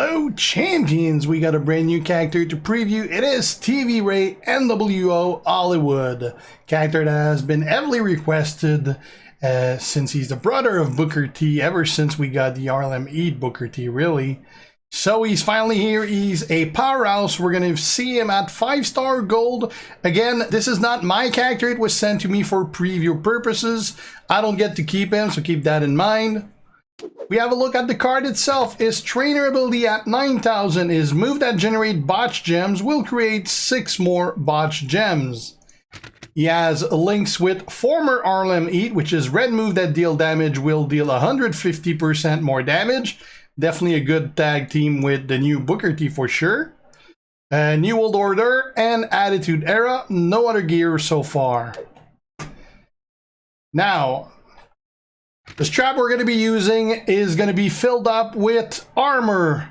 Hello champions, we got a brand new character to preview. It is Stevie Ray, NWO Hollywood. Character that has been heavily requested since he's the brother of Booker T, ever since we got the Harlem Heat Booker T, really. So he's finally here. He's a powerhouse. We're going to see him at 5-star gold. Again, this is not my character. It was sent to me for preview purposes. I don't get to keep him, so keep that in mind. We have a look at the card itself. His trainer ability at 9,000. His move that generate botch gems will create 6 more botch gems. He has links with former Harlem Heat, which is red move that deal damage will deal 150% more damage. Definitely a good tag team with the new Booker T for sure. New World Order and Attitude Era. No other gear so far. Now, the strap we're going to be using is going to be filled up with armor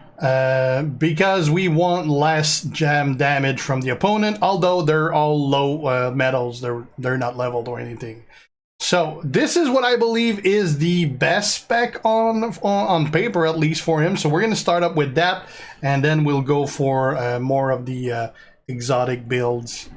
because we want less gem damage from the opponent, although they're all low metals. They're not leveled or anything. So this is what I believe is the best spec on paper, at least for him. So we're going to start up with that, and then we'll go for more of the exotic builds.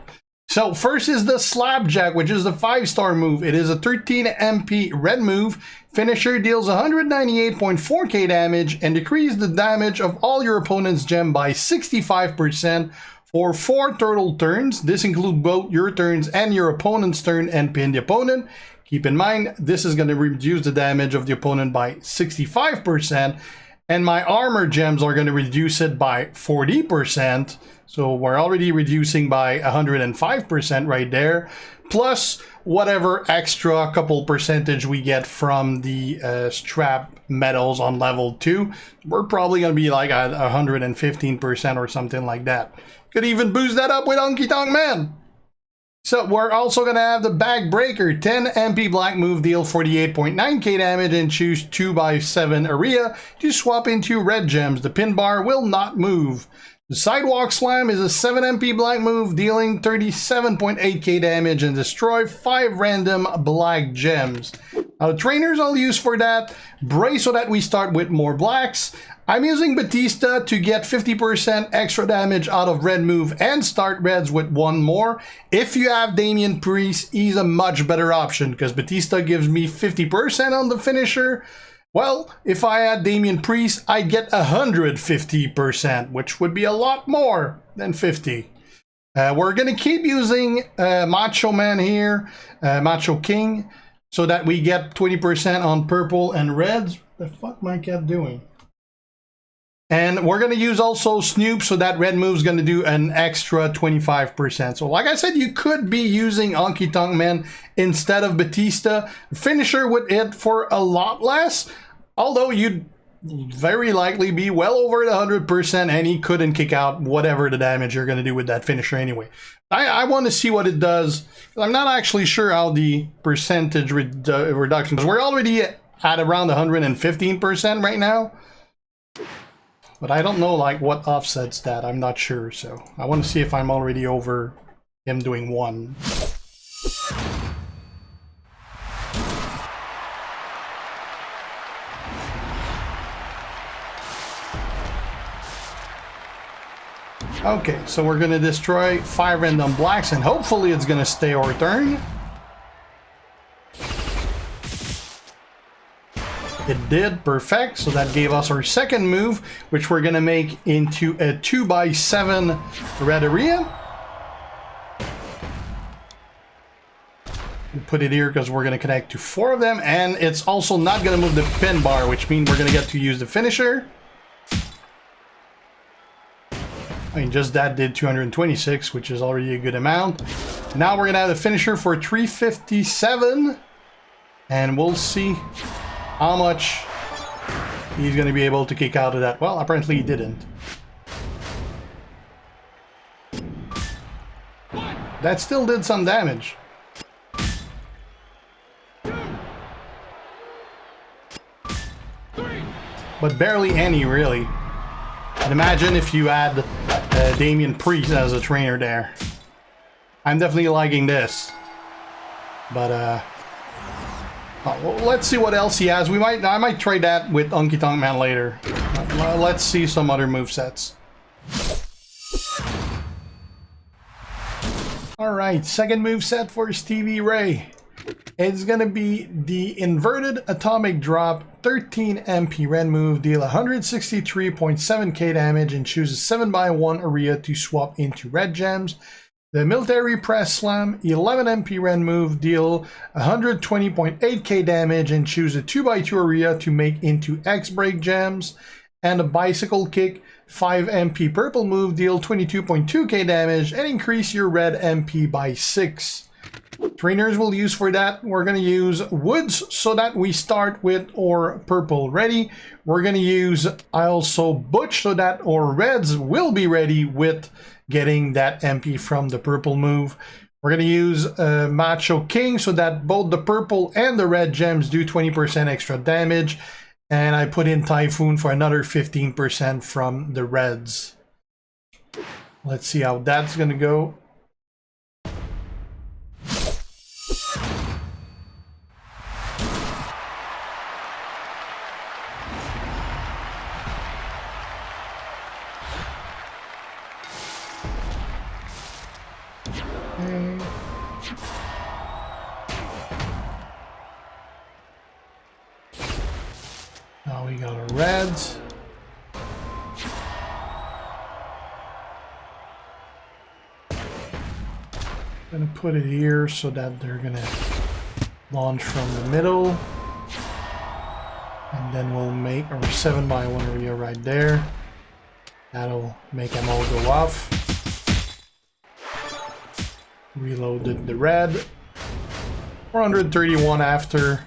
So first is the Slapjack, which is the 5-star move. It is a 13 MP red move. Finisher deals 198.4k damage and decreases the damage of all your opponent's gem by 65% for 4 total turns. This includes both your turns and your opponent's turn and pin the opponent. Keep in mind, this is going to reduce the damage of the opponent by 65%, and my armor gems are going to reduce it by 40%. So we're already reducing by 105% right there, plus whatever extra couple percentage we get from the strap metals on level 2. We're probably going to be like at 115% or something like that. Could even boost that up with Honky Tonk Man. So we're also going to have the Backbreaker, 10 MP black move, deal 48.9k damage and choose 2x7 area to swap into red gems. The pin bar will not move. The Sidewalk Slam is a 7 MP black move, dealing 37.8k damage and destroy 5 random black gems. Now the trainers I'll use for that, Brace so that we start with more blacks. I'm using Batista to get 50% extra damage out of red move and start reds with 1 more. If you have Damian Priest, he's a much better option because Batista gives me 50% on the finisher. Well, if I had Damian Priest, I'd get 150%, which would be a lot more than 50. We're going to keep using Macho Man here, Macho King, so that we get 20% on purple and reds. What the fuck my cat doing? And we're going to use also Snoop, so that red move's going to do an extra 25%. So like I said, you could be using Honky Tonk Man instead of Batista. Finisher would hit for a lot less, although you'd very likely be well over the 100%, and he couldn't kick out whatever the damage you're going to do with that finisher anyway. I want to see what it does. I'm not actually sure how the percentage reduction is. We're already at around 115% right now. But I don't know like what offsets that. I'm not sure, so I want to see if I'm already over him doing 1. Okay, so we're going to destroy 5 random blacks, and hopefully it's going to stay our turn. It did, perfect. So that gave us our second move, which we're going to make into a 2x7 red area. We'll put it here because we're going to connect to 4 of them, and it's also not going to move the pin bar, which means we're going to get to use the finisher. I mean, just that did 226, which is already a good amount. Now we're going to have the finisher for 357, and we'll see how much he's going to be able to kick out of that. Well, apparently he didn't. That still did some damage. But barely any, really. And imagine if you had Damian Priest as a trainer there. I'm definitely liking this. But Oh, well, let's see what else he has. I might try that with Honky Tonk Man later. Let's see some other movesets. Alright, second moveset for Stevie Ray. It's gonna be the inverted atomic drop, 13 MP red move, deal 163.7k damage and choose a 7x1 area to swap into red gems. The military press slam, 11 MP red move, deal 120.8k damage and choose a 2x2 area to make into X break gems. And a bicycle kick, 5 MP purple move, deal 22.2k damage and increase your red MP by 6. Trainers we'll use for that, we're going to use woods so that we start with our purple ready. We're going to use also butch so that our reds will be ready with getting that MP from the purple move. We're going to use Macho King so that both the purple and the red gems do 20% extra damage. And I put in Typhoon for another 15% from the reds. Let's see how that's going to go. Now we got our reds. Gonna put it here so that they're gonna launch from the middle. And then we'll make our 7x1 area right there. That'll make them all go off. Reloaded the red. 431 after.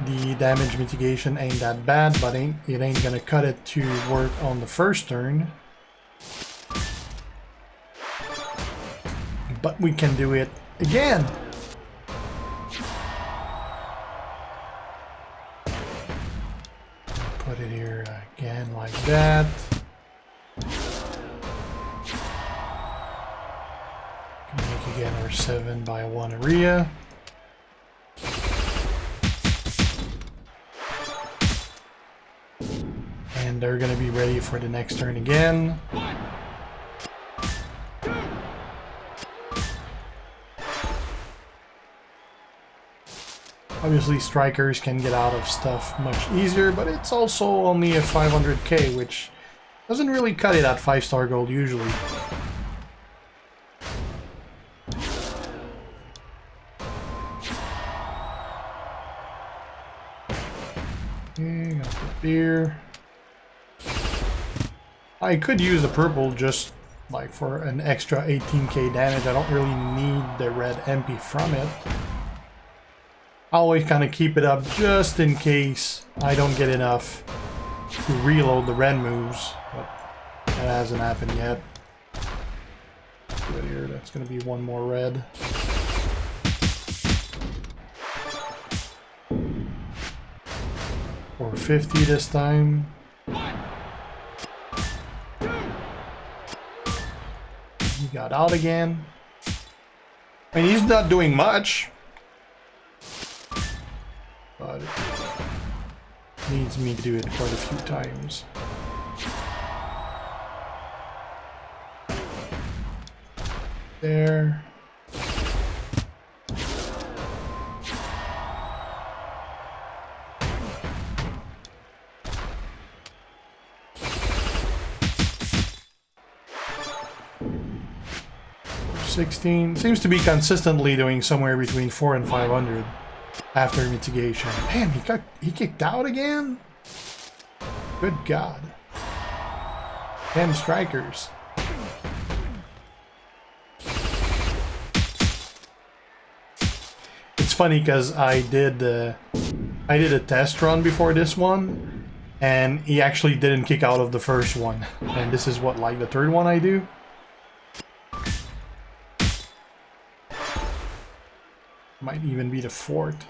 The damage mitigation ain't that bad, but it ain't gonna cut it to work on the first turn. But we can do it again. Put it here again like that. Can make again our 7x1 area. And they're going to be ready for the next turn again. Obviously strikers can get out of stuff much easier, but it's also only a 500k, which doesn't really cut it at 5-star gold usually. Okay, got the beer. I could use the purple just like for an extra 18k damage. I don't really need the red MP from it. I always kind of keep it up just in case I don't get enough to reload the red moves, but that hasn't happened yet. Good here, that's going to be one more red. $450 this time. He got out again. I mean, he's not doing much, but it needs me to do it quite a few times. There. $16 seems to be consistently doing somewhere between 400 and 500 after mitigation. Damn, he kicked out again? Good God. Damn strikers. It's funny because I did a test run before this one, and he actually didn't kick out of the first one. And this is what, like the third one I do? Might even be the fourth.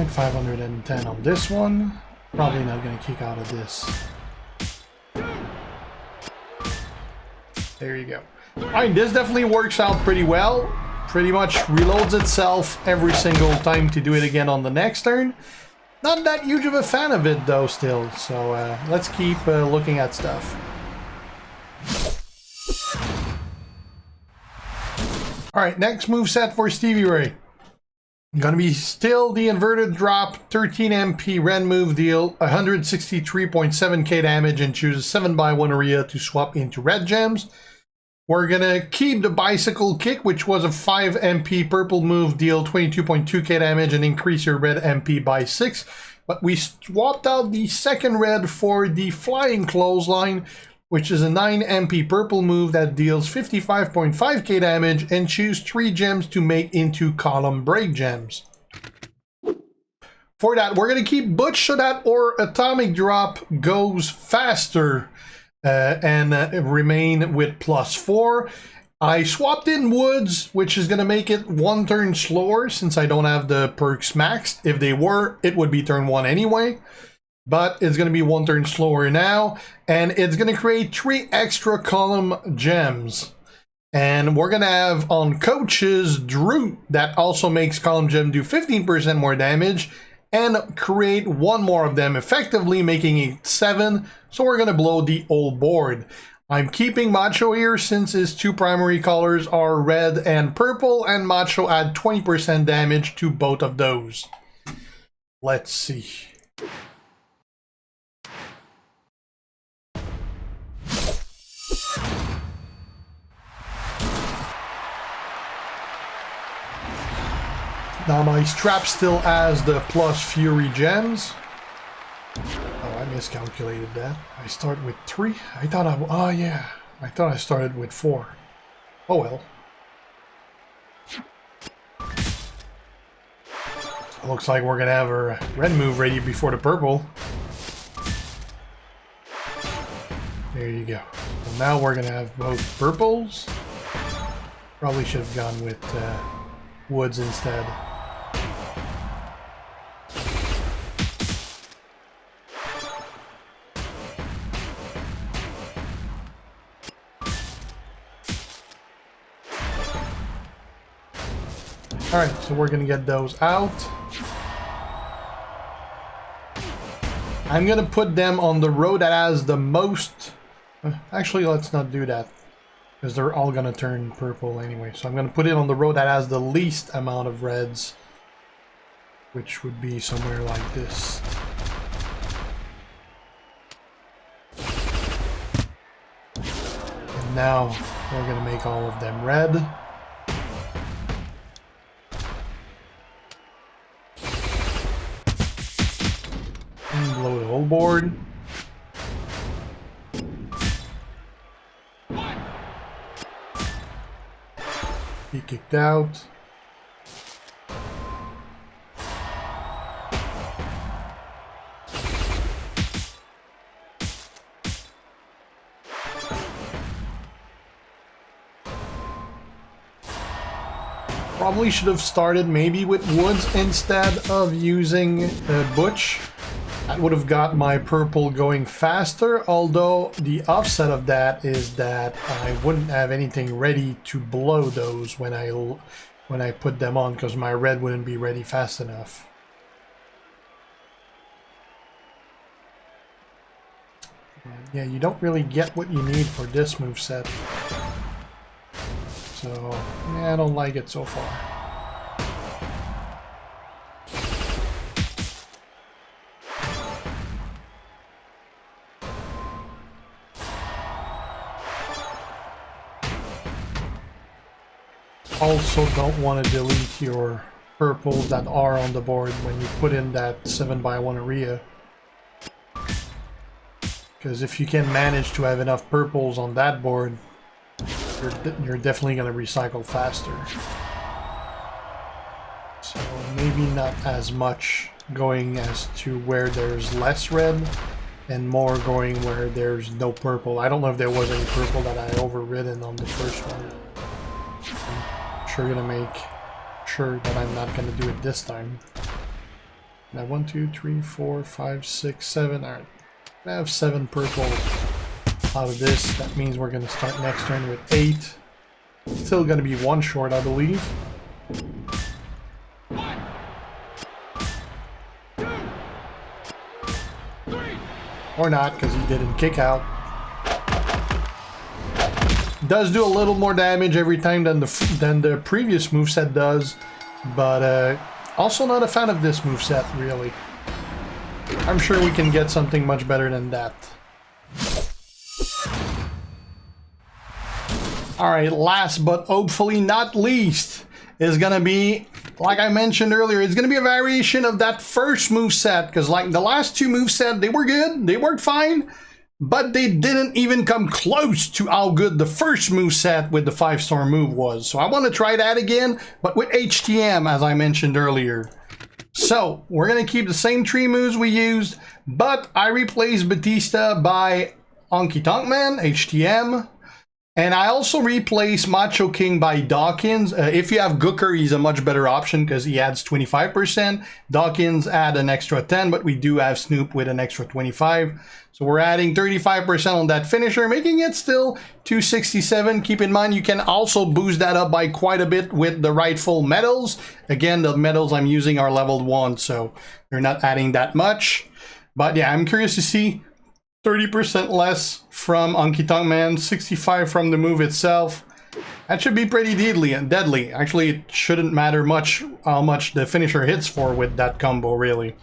Alright, 510 on this one. Probably not going to kick out of this. There you go. Alright, this definitely works out pretty well. Pretty much reloads itself every single time to do it again on the next turn. Not that huge of a fan of it though still, so let's keep looking at stuff. Alright, next moveset for Stevie Ray. Gonna be still the inverted drop, 13 MP red move, deal 163.7k damage and choose a 7x1 area to swap into red gems. We're gonna keep the bicycle kick, which was a 5 MP purple move, deal 22.2k damage and increase your red MP by 6. But we swapped out the second red for the flying clothesline, which is a 9 MP purple move that deals 55.5k damage and choose 3 gems to make into column break gems. For that, we're going to keep Butch so that our atomic drop goes faster and remain with +4. I swapped in Woods, which is going to make it 1 turn slower since I don't have the perks maxed. If they were, it would be turn 1 anyway. But it's going to be 1 turn slower now, and it's going to create 3 extra column gems. And we're going to have on coaches Drew, that also makes column gem do 15% more damage, and create 1 more of them, effectively making it 7. So we're going to blow the old board. I'm keeping Macho here since his 2 primary colors are red and purple, and Macho add 20% damage to both of those. Let's see. Now my strap still has the plus Fury gems. Oh, I miscalculated that. I start with 3. I thought oh yeah, I thought I started with 4. Oh well. Looks like we're gonna have our red move ready before the purple. There you go. So now we're gonna have both purples. Probably should have gone with Woods instead. Alright, so we're gonna get those out. I'm gonna put them on the row that has the most... Actually, let's not do that, because they're all gonna turn purple anyway. So I'm gonna put it on the row that has the least amount of reds, which would be somewhere like this. And now we're gonna make all of them red. And blow the whole board. He kicked out. Probably should have started maybe with Woods instead of using Butch. That would have got my purple going faster, although the offset of that is that I wouldn't have anything ready to blow those when I put them on, because my red wouldn't be ready fast enough. Yeah, you don't really get what you need for this moveset. So, yeah, I don't like it so far. Also don't want to delete your purples that are on the board when you put in that 7x1 area. Because if you can manage to have enough purples on that board, you're definitely going to recycle faster. So maybe not as much going as to where there's less red, and more going where there's no purple. I don't know if there was any purple that I overridden on the first one. I'm sure gonna make sure that I'm not gonna do it this time. Now 1, 2, 3, 4, 5, 6, 7. All right, I have 7 purple out of this. That means we're going to start next turn with 8. Still going to be 1 short, I believe. 1, 2, 3. Or not, because he didn't kick out. Does do a little more damage every time than the previous moveset does, but also not a fan of this moveset, really. I'm sure we can get something much better than that. Alright, last but hopefully not least is gonna be, like I mentioned earlier, it's gonna be a variation of that first moveset, because like the last 2 moveset, they were good, they worked fine, but they didn't even come close to how good the first moveset with the 5-star move was. So I want to try that again, but with HTM, as I mentioned earlier. So we're going to keep the same 3 moves we used, but I replaced Batista by Honky Tonk Man, HTM. And I also replaced Macho King by Dawkins. If you have Gooker, he's a much better option because he adds 25%. Dawkins add an extra 10, but we do have Snoop with an extra 25. So we're adding 35% on that finisher, making it still 267. Keep in mind, you can also boost that up by quite a bit with the rightful medals. Again, the medals I'm using are leveled 1, so they're not adding that much. But yeah, I'm curious to see 30% less from Honky Tonk Man, 65 from the move itself. That should be pretty deadly. Actually, it shouldn't matter much how much the finisher hits for with that combo, really.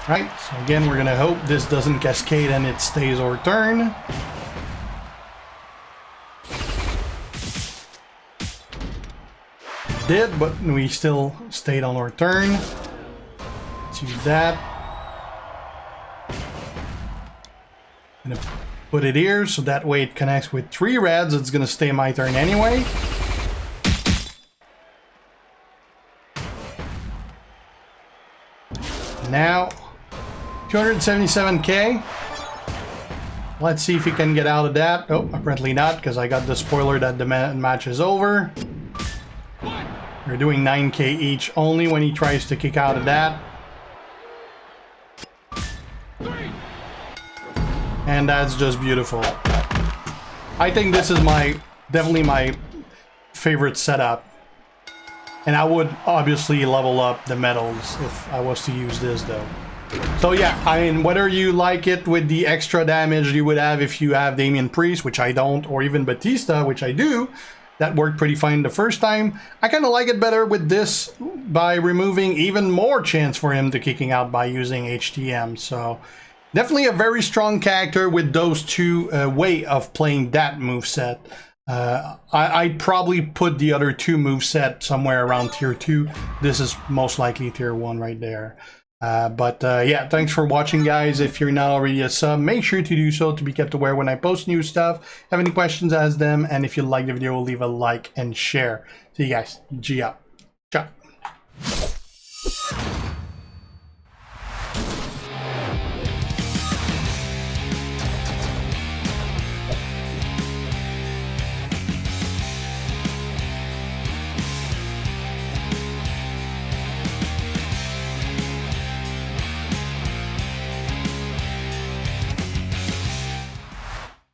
Right, so again, we're gonna hope this doesn't cascade and it stays our turn. Did, but we still stayed on our turn. Let's use that. I'm gonna put it here so that way it connects with 3 reds. It's gonna stay my turn anyway. Now 277k. Let's see if he can get out of that. Oh, apparently not, because I got the spoiler that the match is over. We're doing 9k each only when he tries to kick out of that. And that's just beautiful. I think this is definitely my favorite setup. And I would obviously level up the medals if I was to use this though. So yeah, I mean, whether you like it with the extra damage you would have if you have Damian Priest, which I don't, or even Batista, which I do, that worked pretty fine the first time. I kind of like it better with this by removing even more chance for him to kicking out by using HTM. So definitely a very strong character with those 2 way of playing that moveset. I'd probably put the other 2 moveset somewhere around tier 2. This is most likely tier 1 right there. Yeah, thanks for watching, guys. If you're not already a sub, make sure to do so to be kept aware when I post new stuff. Have any questions, ask them. And if you like the video, leave a like and share. See you guys. G out. Ciao.